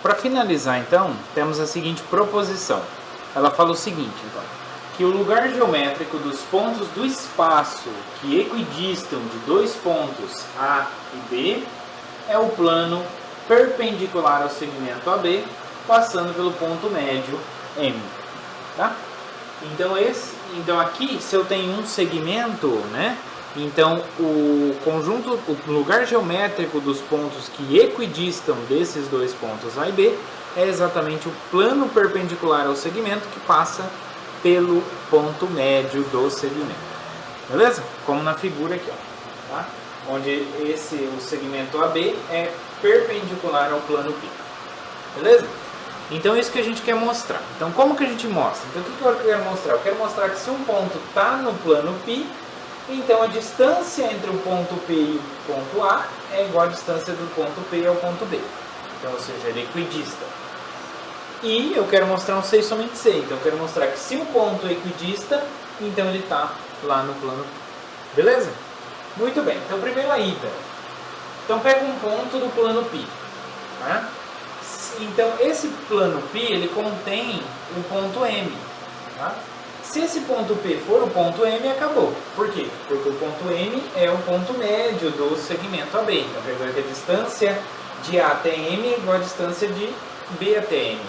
para finalizar então, temos a seguinte proposição. Ela fala o seguinte, então, que o lugar geométrico dos pontos do espaço que equidistam de dois pontos A e B é o plano perpendicular ao segmento AB, passando pelo ponto médio M. Tá? Então aqui, se eu tenho um segmento, né? Então o conjunto, o lugar geométrico dos pontos que equidistam desses dois pontos A e B é exatamente o plano perpendicular ao segmento que passa pelo ponto médio do segmento. Beleza? Como na figura aqui, ó, tá? Onde o segmento AB é perpendicular ao plano π. Beleza? Então é isso que a gente quer mostrar. Então como que a gente mostra? Então o que eu quero mostrar? Eu quero mostrar que se um ponto está no plano π, então a distância entre o ponto P e o ponto A é igual à distância do ponto P ao ponto B. Então, ou seja, ele é equidista. E eu quero mostrar um C e somente C. Então eu quero mostrar que se o ponto é equidista, então ele está lá no plano π. Beleza? Muito bem. Então primeiro a ida. Então pega um ponto do plano π. Tá? Então esse plano π ele contém o ponto M. Tá? Se esse ponto P for o ponto M, acabou. Por quê? Porque o ponto M é o ponto médio do segmento AB. Então, quer dizer que a distância de A até M é igual à distância de B até M,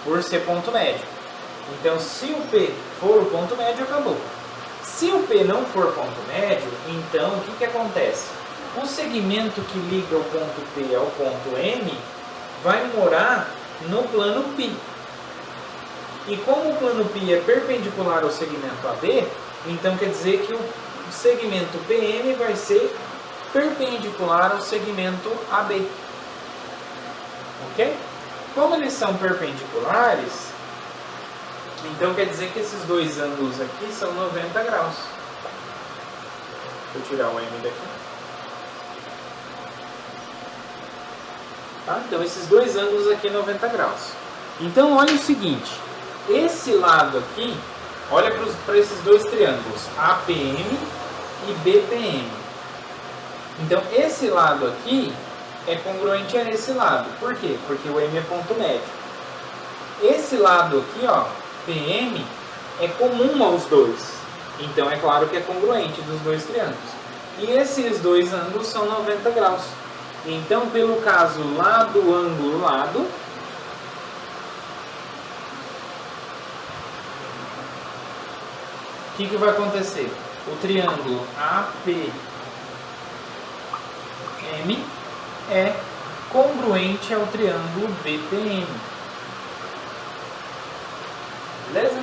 por ser ponto médio. Então, se o P for o ponto médio, acabou. Se o P não for ponto médio, então o que acontece? O segmento que liga o ponto P ao ponto M vai morar no plano π. E como o plano π é perpendicular ao segmento AB, então quer dizer que o segmento PM vai ser perpendicular ao segmento AB. Ok? Como eles são perpendiculares, então quer dizer que esses dois ângulos aqui são 90 graus. Deixa eu tirar o M daqui. Tá? Então esses dois ângulos aqui 90 graus. Então olha o seguinte. Esse lado aqui, olha para esses dois triângulos, APM e BPM. Então, esse lado aqui é congruente a esse lado. Por quê? Porque o M é ponto médio. Esse lado aqui, ó, PM, é comum aos dois. Então, é claro que é congruente dos dois triângulos. E esses dois ângulos são 90 graus. Então, pelo caso lado, ângulo, lado, o que vai acontecer? O triângulo APM é congruente ao triângulo BPM. Beleza?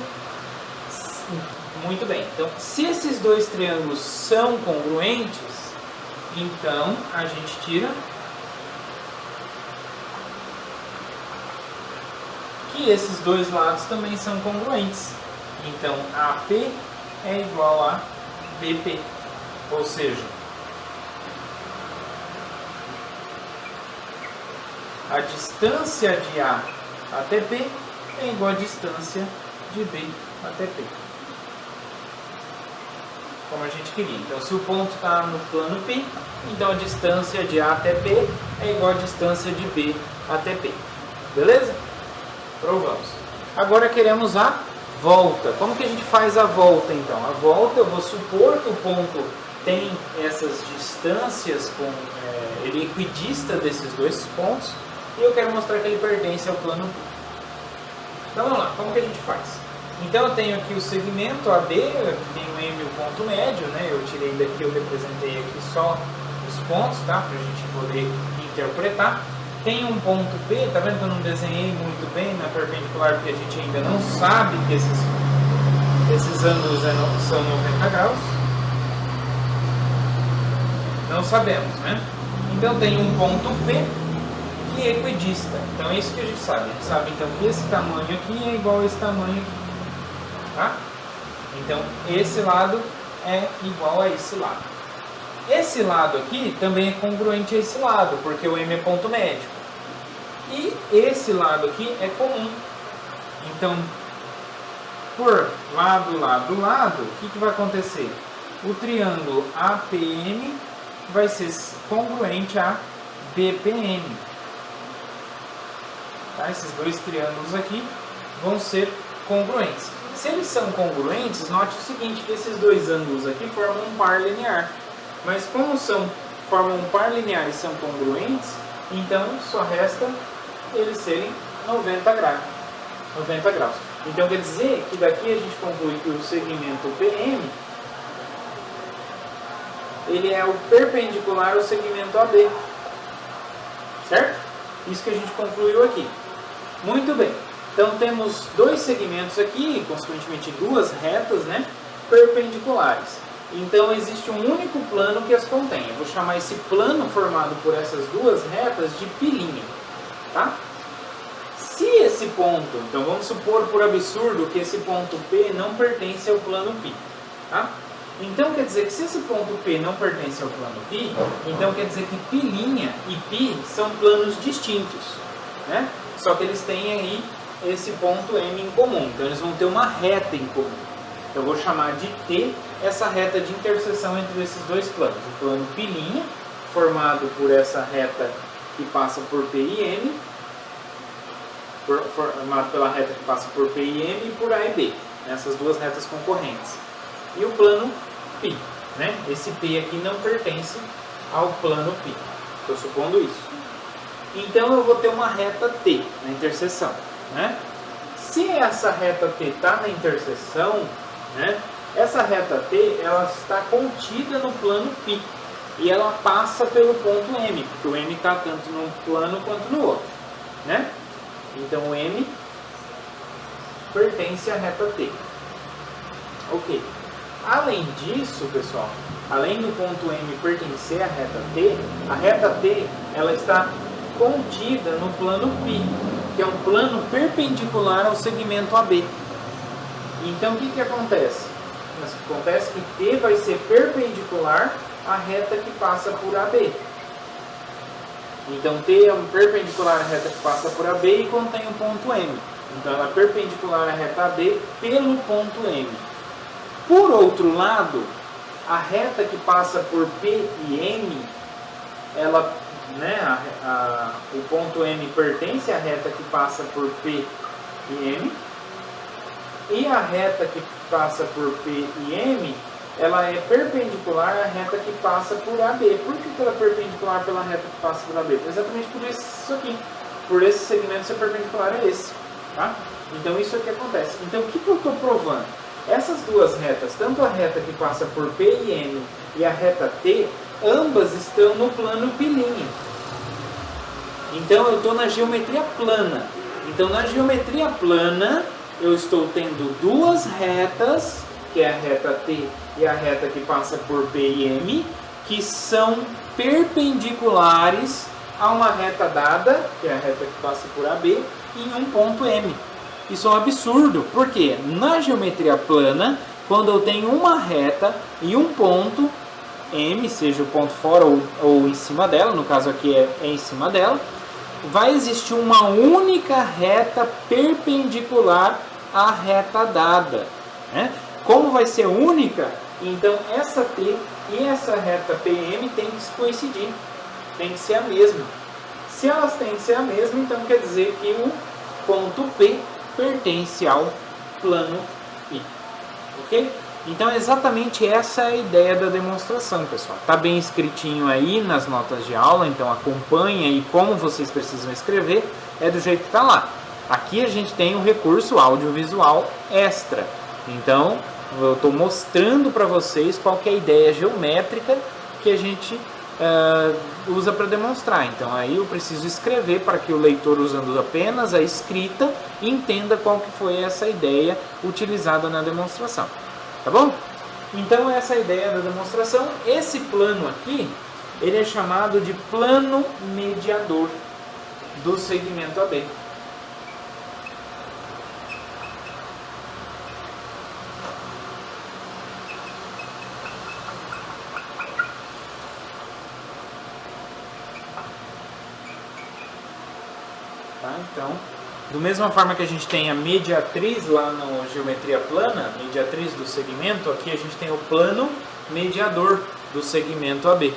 Muito bem. Então, se esses dois triângulos são congruentes, então a gente tira que esses dois lados também são congruentes. Então, AP é igual a BP, ou seja, a distância de A até P é igual à distância de B até P, como a gente queria. Então, se o ponto está no plano P, então a distância de A até P é igual à distância de B até P. Beleza? Provamos. Agora queremos a volta. Como que a gente faz a volta então? A volta, eu vou supor que o ponto tem essas distâncias, ele é equidista desses dois pontos, e eu quero mostrar que ele pertence ao plano π. Então vamos lá, como que a gente faz? Então eu tenho aqui o segmento AD, aqui tem o M, o ponto médio, né? Eu tirei daqui, eu representei aqui só os pontos, tá? Para a gente poder interpretar. Tem um ponto P, tá vendo que eu não desenhei muito bem na perpendicular, porque a gente ainda não sabe que esses ângulos são 90 graus. Não sabemos, né? Então tem um ponto P que é equidista. Então é isso que a gente sabe. A gente sabe então que esse tamanho aqui é igual a esse tamanho aqui. Tá? Então esse lado é igual a esse lado. Esse lado aqui também é congruente a esse lado, porque o M é ponto médio. E esse lado aqui é comum. Então, por lado, lado, lado, o que vai acontecer? O triângulo APM vai ser congruente a BPM. Tá? Esses dois triângulos aqui vão ser congruentes. Se eles são congruentes, note o seguinte, que esses dois ângulos aqui formam um par linear. Mas como formam um par linear e são congruentes, então só resta eles serem 90 graus. Então quer dizer que daqui a gente conclui que o segmento PM ele é o perpendicular ao segmento AB. Certo? Isso que a gente concluiu aqui. Muito bem. Então temos dois segmentos aqui, consequentemente duas retas, né, perpendiculares. Então existe um único plano que as contém. Eu vou chamar esse plano formado por essas duas retas de pilinha. Tá? Se esse ponto, então vamos supor por absurdo que esse ponto P não pertence ao plano π. Tá? Então quer dizer que se esse ponto P não pertence ao plano π, então quer dizer que pilinha e π são planos distintos. Né? Só que eles têm aí esse ponto M em comum. Então eles vão ter uma reta em comum. Eu vou chamar de T essa reta de interseção entre esses dois planos. O plano pilinha, formado por essa reta que passa por P e M, formado pela reta que passa por P e M e por A e B, essas duas retas concorrentes. E o plano π, né? Esse P aqui não pertence ao plano π, estou supondo isso. Então eu vou ter uma reta T na interseção, né? Se essa reta T está na interseção, né, essa reta T ela está contida no plano π e ela passa pelo ponto M, porque o M está tanto num plano quanto no outro, né? Então o M pertence à reta T. Ok. Além disso, pessoal, além do ponto M pertencer à reta T ela está contida no plano π, que é um plano perpendicular ao segmento AB. Então o que acontece? Acontece que T vai ser perpendicular à reta que passa por AB. Então T é perpendicular à reta que passa por AB e contém o ponto M. Então ela é perpendicular à reta AB pelo ponto M. Por outro lado, a reta que passa por P e M, ela, né, o ponto M pertence à reta que passa por P e M. E a reta que passa por P e M, ela é perpendicular à reta que passa por AB. Por que ela é perpendicular pela reta que passa por AB? Exatamente por isso aqui. Por esse segmento ser perpendicular a esse. Tá? Então isso é o que acontece. Então o que eu estou provando? Essas duas retas, tanto a reta que passa por P e M e a reta T, ambas estão no plano pilinha. Então eu estou na geometria plana. Então na geometria plana eu estou tendo duas retas, que é a reta T e a reta que passa por P e M, que são perpendiculares a uma reta dada, que é a reta que passa por AB, em um ponto M. Isso é um absurdo, porque na geometria plana, quando eu tenho uma reta e um ponto M, seja o ponto fora ou em cima dela, no caso aqui é em cima dela, vai existir uma única reta perpendicular à reta dada. Né? Como vai ser única, então essa T e essa reta PM tem que coincidir, tem que ser a mesma. Se elas têm que ser a mesma, então quer dizer que o ponto P pertence ao plano π. Ok? Então exatamente essa é a ideia da demonstração, pessoal. Está bem escritinho aí nas notas de aula, então acompanha aí como vocês precisam escrever, é do jeito que está lá. Aqui a gente tem um recurso audiovisual extra. Então eu estou mostrando para vocês qual que é a ideia geométrica que a gente usa para demonstrar. Então aí eu preciso escrever para que o leitor, usando apenas a escrita, entenda qual que foi essa ideia utilizada na demonstração. Tá bom? Então essa é a ideia da demonstração. Esse plano aqui, ele é chamado de plano mediador do segmento AB. Tá? Então, da mesma forma que a gente tem a mediatriz lá na geometria plana, mediatriz do segmento, aqui a gente tem o plano mediador do segmento AB.